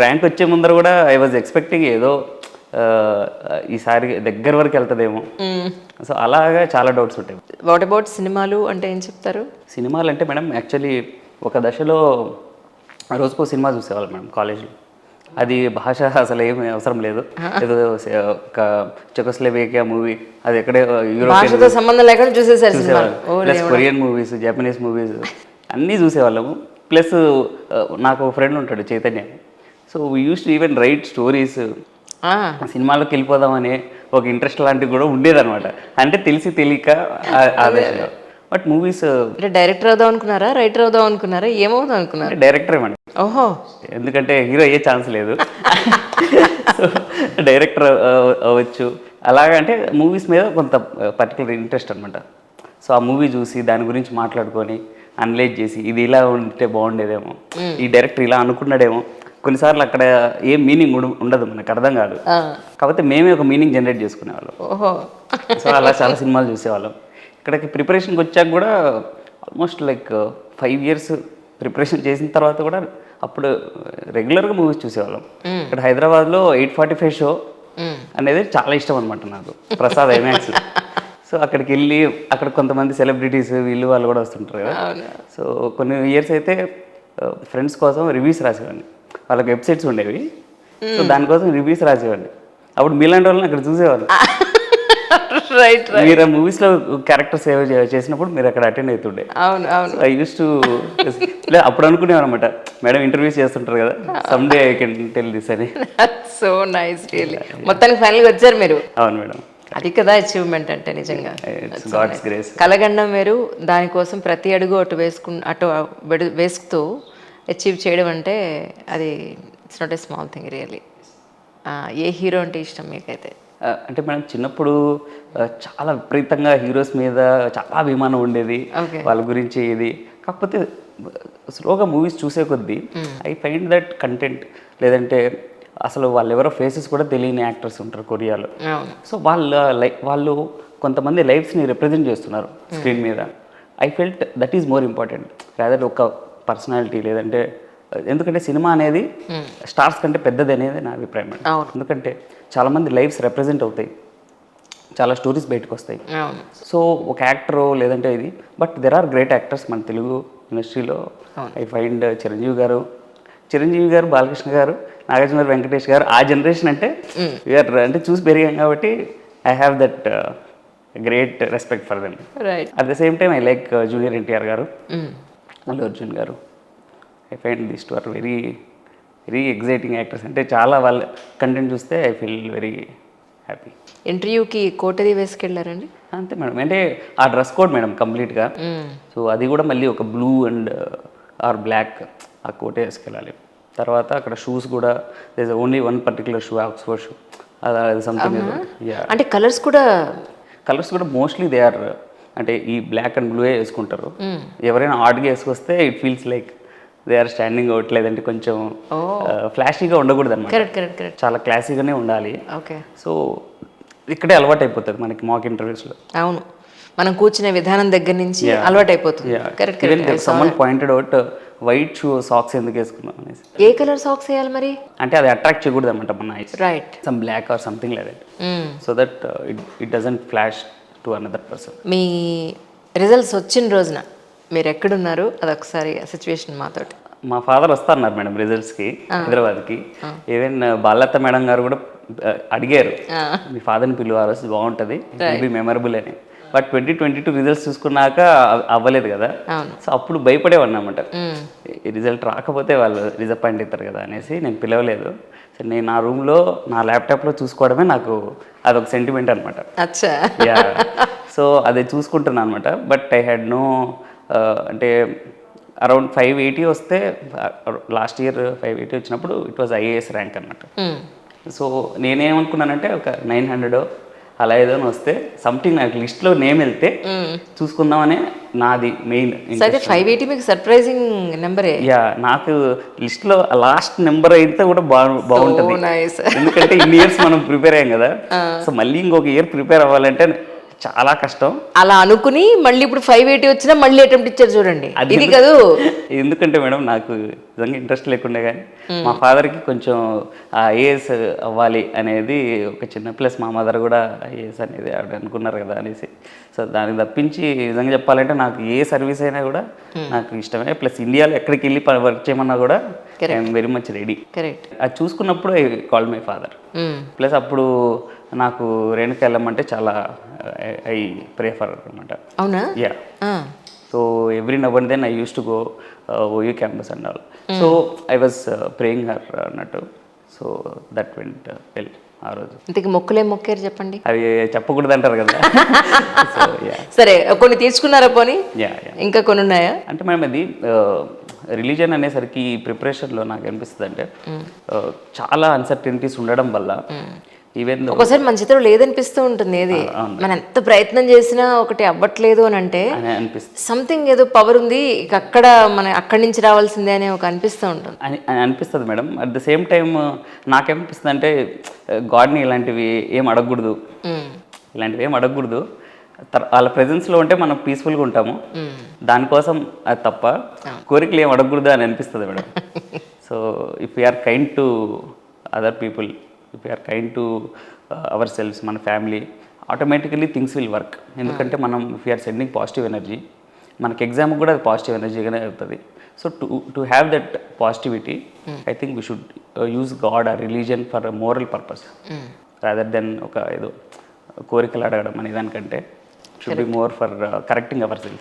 Rank వచ్చే ముందర కూడా ఐ వాజ్ ఎక్స్పెక్టింగ్ ఏదో ఈసారి దగ్గర వరకు వెళ్తుందేమో. సో అలాగా చాలా డౌట్స్ ఉంటాయి. వాట్ అబౌట్ సినిమాలు అంటే ఏం చెప్తారు? సినిమాలు అంటే మేడం యాక్చువల్లీ ఒక దశలో రోజుకో సినిమా చూసేవాళ్ళం మేడం కాలేజ్లో. అది భాష అసలు ఏమి అవసరం లేదు, ఏదో ఒక చెకోస్లోవేకియా మూవీ, అది ఎక్కడే భాషతో సంబంధం లేకుండా చూసేసారు చూసేవాళ్ళం. Plus Korean movies, Japanese movies అన్నీ చూసేవాళ్ళము. ప్లస్ నాకు ఒక ఫ్రెండ్ ఉంటాడు Chaitanya. So we use to even right stories. సినిమాలోకి వెళ్ళిపోదామనే ఒక ఇంట్రెస్ట్ లాంటివి కూడా ఉండేదన్నమాట. అంటే తెలిసి తెలియక ఆ దశలో. బట్ మూవీస్ అంటే డైరెక్టర్ అవుదాం అనుకున్నారా, రైటర్ అవుదాం అనుకున్నారా, ఏమవుదాం అనుకున్నారా? డైరెక్టర్ ఏమండి. ఓహో, ఎందుకంటే హీరో అయ్యే ఛాన్స్ లేదు. సో డైరెక్టర్ అవ్వచ్చు. అలాగంటే మూవీస్ మీద కొంత పర్టికులర్ ఇంట్రెస్ట్ అనమాట. సో ఆ మూవీ చూసి దాని గురించి మాట్లాడుకొని అనలైజ్ చేసి ఇది ఇలా ఉంటే బాగుండేదేమో, ఈ డైరెక్టర్ ఇలా అనుకున్నాడేమో. కొన్నిసార్లు అక్కడ ఏం మీనింగ్ ఉండదు, మనకు అర్థం కాదు. కాకపోతే మేమే ఒక మీనింగ్ జనరేట్ చేసుకునేవాళ్ళం. ఓహో. సో అలా చాలా సినిమాలు చూసేవాళ్ళం. ఇక్కడికి ప్రిపరేషన్కి వచ్చాక కూడా ఆల్మోస్ట్ లైక్ 5 years ప్రిపరేషన్ చేసిన తర్వాత కూడా అప్పుడు రెగ్యులర్గా మూవీస్ చూసేవాళ్ళం. ఇక్కడ హైదరాబాద్లో 8:45 షో అనేది చాలా ఇష్టం అనమాట నాకు, ప్రసాద్ ఐమాక్స్. సో అక్కడికి వెళ్ళి అక్కడ కొంతమంది సెలబ్రిటీస్ వీళ్ళు వాళ్ళు కూడా వస్తుంటారు కదా. సో కొన్ని ఇయర్స్ అయితే ఫ్రెండ్స్ కోసం రివ్యూస్ రాసేవాడిని. వాళ్ళకి వెబ్సైట్స్ ఉండేవి. సో దానికోసం రివ్యూస్ రాసేవాడిని. అప్పుడు మీలాంటి వాళ్ళని అక్కడ చూసేవాళ్ళు. రైట్. మీరు మూవీస్లో క్యారెక్టర్ సేవ్ చేసినప్పుడు మీరు అక్కడ అటెండ్ అవుతుండే. అవును అవును. ఐ యూస్ టు అప్పుడు అనుకునేవారు అనమాట, మేడం ఇంటర్వ్యూస్ చేస్తుంటారు కదా, some day I can tell this అని. So nice really. మొత్తానికి ఫైనల్గా వచ్చారు మీరు. అవును మేడం. అది కదా అచీవ్మెంట్ అంటే నిజంగా. God's grace. కలగండం వేరు, దానికోసం ప్రతి అడుగు అటు వేసుకుతూ అచీవ్ చేయడం అంటే అది it's not a small thing really. A hero అంటే ఇష్టం మీకైతే? అంటే మేడం చిన్నప్పుడు చాలా విపరీతంగా హీరోస్ మీద చాలా అభిమానం ఉండేది, వాళ్ళ గురించి ఇది. కాకపోతే స్లోగా మూవీస్ చూసే కొద్దీ ఐ ఫైండ్ దట్ కంటెంట్, లేదంటే అసలు వాళ్ళు ఎవరో ఫేసెస్ కూడా తెలియని యాక్టర్స్ ఉంటారు కొరియాలో. సో వాళ్ళు కొంతమంది లైఫ్స్ని రిప్రజెంట్ చేస్తున్నారు స్క్రీన్ మీద. I felt that is more important rather ఒక పర్సనాలిటీ. లేదంటే ఎందుకంటే సినిమా అనేది స్టార్స్ కంటే పెద్దది అనేది నా అభిప్రాయం. ఎందుకంటే చాలామంది లైఫ్స్ రిప్రజెంట్ అవుతాయి, చాలా స్టోరీస్ బయటకు వస్తాయి. సో ఒక యాక్టరు లేదంటే ఇది, but there are great actors మన తెలుగు ఇండస్ట్రీలో. ఐ ఫైండ్ చిరంజీవి గారు, బాలకృష్ణ గారు, నాగార్జున, వెంకటేష్ గారు. ఆ జనరేషన్ అంటే వీఆర్ అంటే చూసి పెరిగాం కాబట్టి I have that great respect for them. At the same time I like junior NTR గారు, అల్లు అర్జున్ గారు. I find this two are very very exciting actors. అంటే చాలా వాళ్ళ కంటెంట్ చూస్తే ఐ ఫీల్ వెరీ హ్యాపీ. ఇంటర్వ్యూకి కోటది వేసుకెళ్ళారండి? అంతే మేడం. అంటే ఆ డ్రెస్ కోడ్ మేడం కంప్లీట్గా. సో అది కూడా మళ్ళీ ఒక బ్లూ అండ్ ఆర్ బ్లాక్ ఆ కోటే వేసుకెళ్ళాలి. తర్వాత అక్కడ షూస్ కూడా there only one particular shoe, Oxford shoe, అది సంథింగ్. అంటే కలర్స్ కూడా మోస్ట్లీ దే ఆర్ అంటే ఈ బ్లాక్ అండ్ బ్లూ వేసుకుంటారు. ఎవరైనా ఆర్డ్గా వేసుకొస్తే it feels like they are standing out, లేదంటే కొంచెం ఫ్లాషీగా ఉండకూడదు అనమాట, చాలా క్లాసీగానే ఉండాలి. సో ఇక్కడే అలవాటు అయిపోతుంది మనకి మాక్ ఇంటర్వ్యూస్లో. అవును, మనం కూర్చునే విధానం దగ్గర నుంచి అలవాటు అయిపోతుంది. Someone pointed out white shoe socks ఎందుకు వేసుకున్నాం అనేసి. ఏ కలర్ సాక్స్ వేయాలి మరి? అంటే అది అట్రాక్ట్ చేయకూడదు అనమాట మన eyes. Right. Some block or something like that, so that it doesn't flash to another person. మీ రిజల్ట్స్ వచ్చిన రోజున మీరు ఎక్కడున్నారు అది ఒకసారి సిచ్యువేషన్ మాతోటి. మా ఫాదర్ వస్తున్నారు మేడం రిజల్ట్స్కి హైదరాబాద్కి. ఈవెన్ బాలలత మేడం గారు కూడా అడిగారు, మీ ఫాదర్ని పిలువారు బాగుంటుంది, ఇట్ బి మెమరబుల్ అని. బట్ 2022 రిజల్ట్స్ చూసుకున్నాక అవ్వలేదు కదా. సో అప్పుడు భయపడేవాడిని అన్నమాట, రిజల్ట్ రాకపోతే వాళ్ళు డిసప్పాయింట్ అవుతారు కదా అనేసి నేను పిలవలేదు. సో నేను నా రూమ్లో నా ల్యాప్టాప్లో చూసుకోవడమే నాకు అదొక సెంటిమెంట్ అనమాట. సో అది చూసుకుంటున్నాను అనమాట. బట్ ఐ హ్యాడ్ నో అంటే అరౌండ్ 580 వస్తే, లాస్ట్ ఇయర్ 580 వచ్చినప్పుడు ఇట్ వాజ్ ఐఏఎస్ ర్యాంక్ అనమాట. సో నేనేమనుకున్నానంటే ఒక 900 అలా ఏదో వస్తే సంథింగ్ నాకు లిస్ట్లో నేమ్ వెళ్తే చూసుకుందామనే నాది మెయిన్. 580 మీకు సర్ప్రైజింగ్ నెంబరే. నాకు లిస్ట్లో లాస్ట్ నెంబర్ అయితే కూడా బాగుంటుంది, ఎందుకంటే ఇన్ని ఇయర్స్ మనం ప్రిపేర్ అయ్యాం కదా. సో మళ్ళీ ఇంకొక ఇయర్ ప్రిపేర్ అవ్వాలంటే చాలా కష్టం. అలా అనుకుని మళ్ళీ ఇప్పుడు 580 వచ్చినా మళ్ళీ అటెంప్ట్ ఇచ్చారు చూడండి, ఇది కాదు. ఎందుకంటే మేడం నాకు నిజంగా ఇంట్రెస్ట్ లేకుండే కానీ మా ఫాదర్కి కొంచెం ఐఏఎస్ అవ్వాలి అనేది ఒక చిన్న ప్లస్, మా మదర్ కూడా ఐఏఎస్ అనేది ఆవిడ అనుకున్నారు కదా అనేసి. సో దానికి తప్పించి నిజంగా చెప్పాలంటే నాకు ఏ సర్వీస్ అయినా కూడా నాకు ఇష్టమే. ప్లస్ ఇండియాలో ఎక్కడికి వెళ్ళి వర్క్ చేయమన్నా కూడా I'm very much ready. Correct. అది చూసుకున్నప్పుడు I call my father. Plus అప్పుడు నాకు రేణుకి వెళ్ళమంటే చాలా ఐ ప్రేఫర్ అనమాట. అవునా? Yeah. So every now and then I use to go OU campus and all. So I was praying her అన్నట్టు. సో దట్ వెంట్ వెల్ ఆ రోజు. ఇంతకి మొక్కులేం మొక్కారు చెప్పండి? అవి చెప్పకూడదు అంటారు కదా. So yeah. సరే, కొన్ని తీసుకున్నారా పోనీ? Yeah yeah. ఇంకా కొన్ని ఉన్నాయా? అంటే మేడం అది రిలీజన్ అనేసరికి ఈ ప్రిపరేషన్లో నాకు అనిపిస్తుంది అంటే చాలా అన్సర్టనిటీస్ ఉండడం వల్ల ఈవెన్ ఒకసారి మన చిత్రం లేదనిపిస్తూ ఉంటుంది. ఏది మనం ఎంత ప్రయత్నం చేసినా ఒకటి అవ్వట్లేదు అని అంటే అనిపిస్తుంది, సంథింగ్ ఏదో పవర్ ఉంది ఇక అక్కడ మన అక్కడి నుంచి రావాల్సిందే అని ఒక అనిపిస్తూ ఉంటుంది అని అనిపిస్తుంది madam. At the same time నాకేమనిపిస్తుంది అంటే గాడ్ని ఇలాంటివి ఏం అడగకూడదు, ఇలాంటివి ఏం అడగకూడదు. వాళ్ళ ప్రెజెన్స్లో ఉంటే మనం పీస్ఫుల్గా ఉంటాము, దానికోసం అది తప్ప కోరికలు ఏం అడగకూడదు అని అనిపిస్తుంది madam. So if we are kind to other people, if we are kind to our selves, మన family, automatically things will work. ఎందుకంటే మనం if we are sending positive energy, మనకి ఎగ్జామ్ కూడా అది పాజిటివ్ ఎనర్జీగానే అవుతుంది. So to have that positivity I think we should use God or religion for moral purpose rather than ఒక ఏదో కోరికలు అడగడం అనే దానికంటే should be more for correcting our cells.